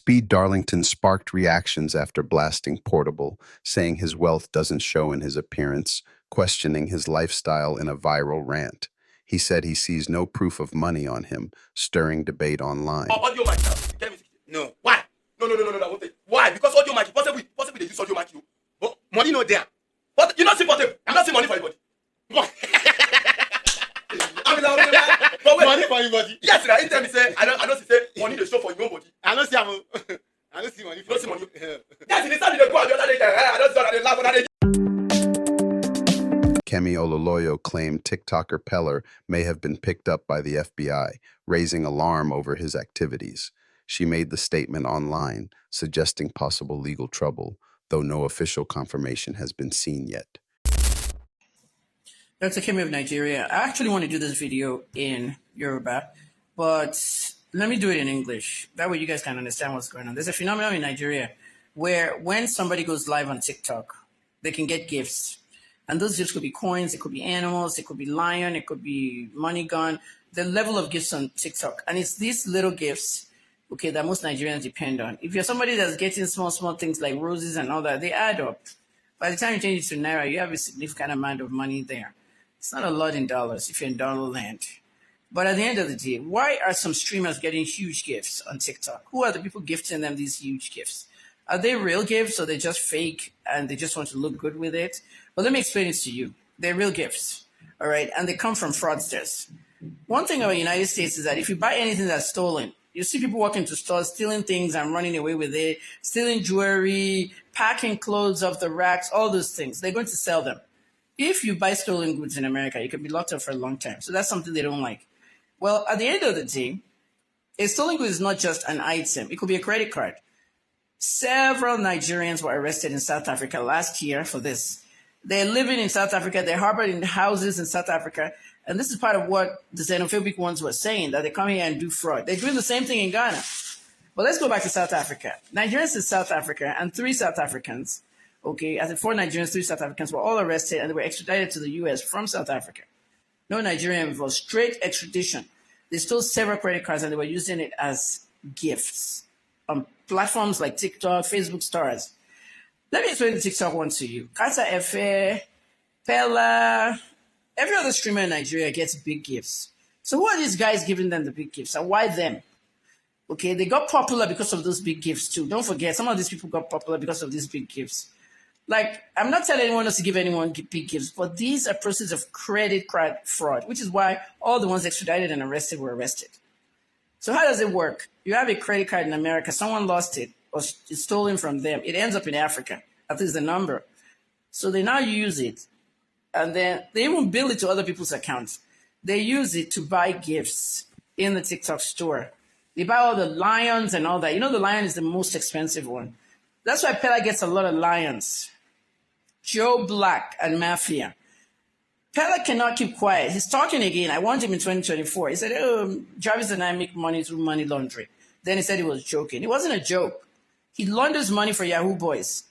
Speed Darlington sparked reactions after blasting Portable, saying his wealth doesn't show in his appearance, questioning his lifestyle in a viral rant. He said he sees no proof of money on him, stirring debate online. Audio mic now. No. Why? No. I won't take. Why? Because audio mic, possibly they use audio mic. But money not there. But you not see for them. I'm not seeing money for anybody. But wait. Money for anybody. Yes, right. Tell me say I don't say money to show for your own body. I don't see I don't see money for money. Yes, it is not the go the other day. I don't see that laugh on that. Kemi Ololoyo claimed TikToker Peller may have been picked up by the FBI, raising alarm over his activities. She made the statement online, suggesting possible legal trouble, though no official confirmation has been seen yet. Dr. Kemi of Nigeria. I actually want to do this video in Yoruba, but let me do it in English. That way you guys can understand what's going on. There's a phenomenon in Nigeria where when somebody goes live on TikTok, they can get gifts. And those gifts could be coins, it could be animals, it could be lion, it could be money gun, the level of gifts on TikTok. And it's these little gifts, okay, that most Nigerians depend on. If you're somebody that's getting small things like roses and all that, they add up. By the time you change it to Naira, you have a significant amount of money there. It's not a lot in dollars if you're in dollar land. But at the end of the day, why are some streamers getting huge gifts on TikTok? Who are the people gifting them these huge gifts? Are they real gifts or they're just fake and they just want to look good with it? Well, let me explain it to you. They're real gifts, all right? And they come from fraudsters. One thing about the United States is that if you buy anything that's stolen, you see people walking to stores, stealing things and running away with it, stealing jewelry, packing clothes off the racks, all those things. They're going to sell them. If you buy stolen goods in America, you can be locked up for a long time. So that's something they don't like. Well, at the end of the day, a stolen good is not just an item. It could be a credit card. Several Nigerians were arrested in South Africa last year for this. They're living in South Africa. They're harbored in houses in South Africa. And this is part of what the xenophobic ones were saying, that they come here and do fraud. They're doing the same thing in Ghana. But let's go back to South Africa. Nigerians in South Africa and 3 South Africans, okay, I think 4 Nigerians, 3 South Africans were all arrested and they were extradited to the U.S. from South Africa. No Nigerian involved, straight extradition. They stole several credit cards and they were using it as gifts on platforms like TikTok, Facebook stars. Let me explain the TikTok one to you. Kata Efe, Peller, every other streamer in Nigeria gets big gifts. So who are these guys giving them the big gifts and why them? Okay, they got popular because of those big gifts too. Don't forget, some of these people got popular because of these big gifts. Like, I'm not telling anyone else to give anyone big gifts, but these are processes of credit card fraud, which is why all the ones extradited and arrested were arrested. So how does it work? You have a credit card in America, someone lost it or it's stolen from them. It ends up in Africa, at least the number. So they now use it and then they even bill it to other people's accounts. They use it to buy gifts in the TikTok store. They buy all the lions and all that. You know, the lion is the most expensive one. That's why Peller gets a lot of lions. Joe Black and Mafia. Peller cannot keep quiet. He's talking again. I want him in 2024. He said, Jarvis and I make money through money laundering. Then he said he was joking. It wasn't a joke. He launders money for Yahoo boys.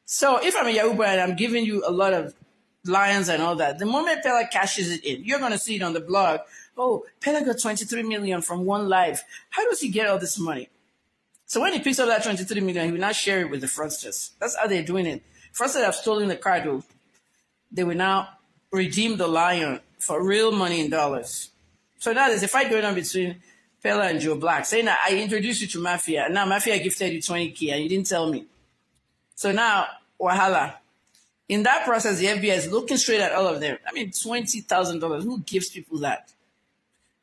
So if I'm a Yahoo boy and I'm giving you a lot of lions and all that, the moment Peller cashes it in, you're going to see it on the blog. Oh, Peller got 23 million from one live. How does he get all this money? So when he picks up that 23 million, he will now share it with the fraudsters. That's how they're doing it. Fraudsters have stolen the card. They will now redeem the lion for real money in dollars. So now there's a fight going on between Peller and Joe Black, saying that I introduced you to Mafia, and now Mafia gifted you 20K, and you didn't tell me. So now, wahala. In that process, the FBI is looking straight at all of them. I mean, $20,000. Who gives people that?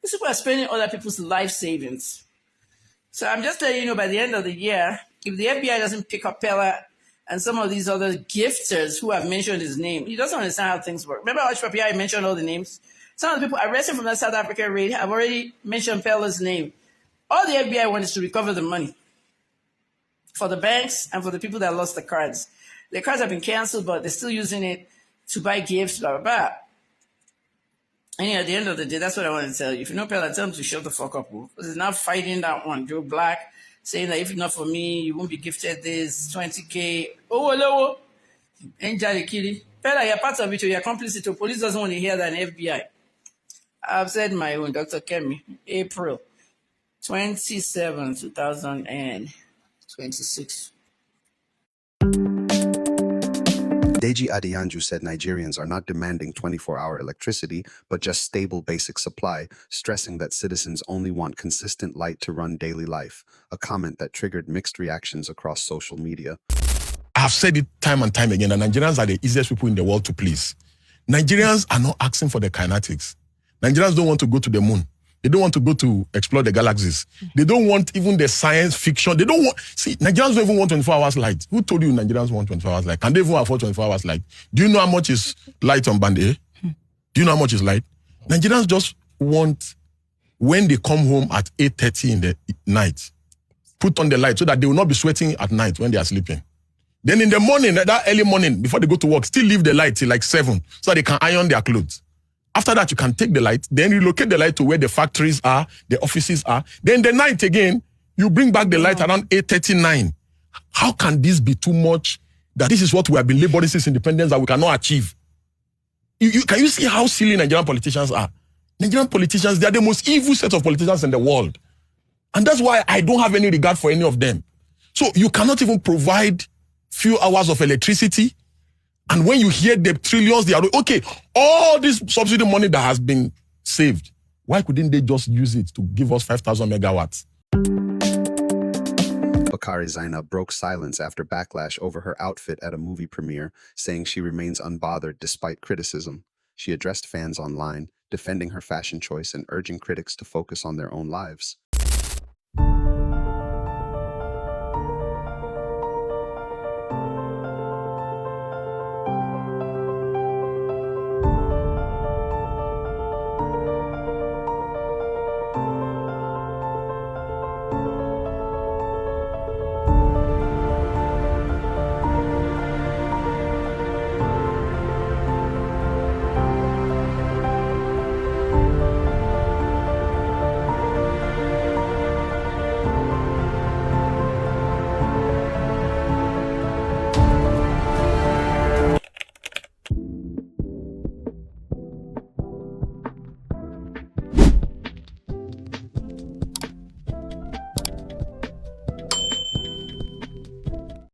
These people are spending other people's life savings. So I'm just letting you know, by the end of the year, if the FBI doesn't pick up Peller and some of these other gifters who have mentioned his name, he doesn't understand how things work. Remember how I mentioned all the names? Some of the people arrested from that South Africa raid have already mentioned Peller's name. All the FBI wants is to recover the money for the banks and for the people that lost the cards. The cards have been canceled, but they're still using it to buy gifts, blah, blah, blah. And at the end of the day, that's what I want to tell you. If you know Peller, tell him to shut the fuck up. Because he's now fighting that one. Joe Black saying that if it's not for me, you won't be gifted this 20K. Oh, hello. Ain't Jolly Kitty. Peller, you're part of it. You're complicit. Police doesn't want to hear that in FBI. I've said my own, Dr. Kemi. April 27, 2000 and 26. Deji Adeyanju said Nigerians are not demanding 24-hour electricity, but just stable basic supply, stressing that citizens only want consistent light to run daily life, a comment that triggered mixed reactions across social media. I've said it time and time again that Nigerians are the easiest people in the world to please. Nigerians are not asking for the kinetics. Nigerians don't want to go to the moon. They don't want to go to explore the galaxies. They don't want even the science fiction. They don't want... See, Nigerians don't even want 24 hours light. Who told you Nigerians want 24 hours light? Can they even afford 24 hours light? Do you know how much is light on Band A? Do you know how much is light? Nigerians just want, when they come home at 8:30 in the night, put on the light so that they will not be sweating at night when they are sleeping. Then in the morning, that early morning, before they go to work, still leave the light till like 7 so that they can iron their clothes. After that, you can take the light, then relocate the light to where the factories are, the offices are. Then the night again, you bring back the light around 8:39. How can this be too much that this is what we have been laboring since independence that we cannot achieve? Can you see how silly Nigerian politicians are? Nigerian politicians, they are the most evil set of politicians in the world. And that's why I don't have any regard for any of them. So you cannot even provide few hours of electricity. And when you hear the trillions, they are, okay, all this subsidy money that has been saved, why couldn't they just use it to give us 5,000 megawatts? Bakari Zainab broke silence after backlash over her outfit at a movie premiere, saying she remains unbothered despite criticism. She addressed fans online, defending her fashion choice and urging critics to focus on their own lives.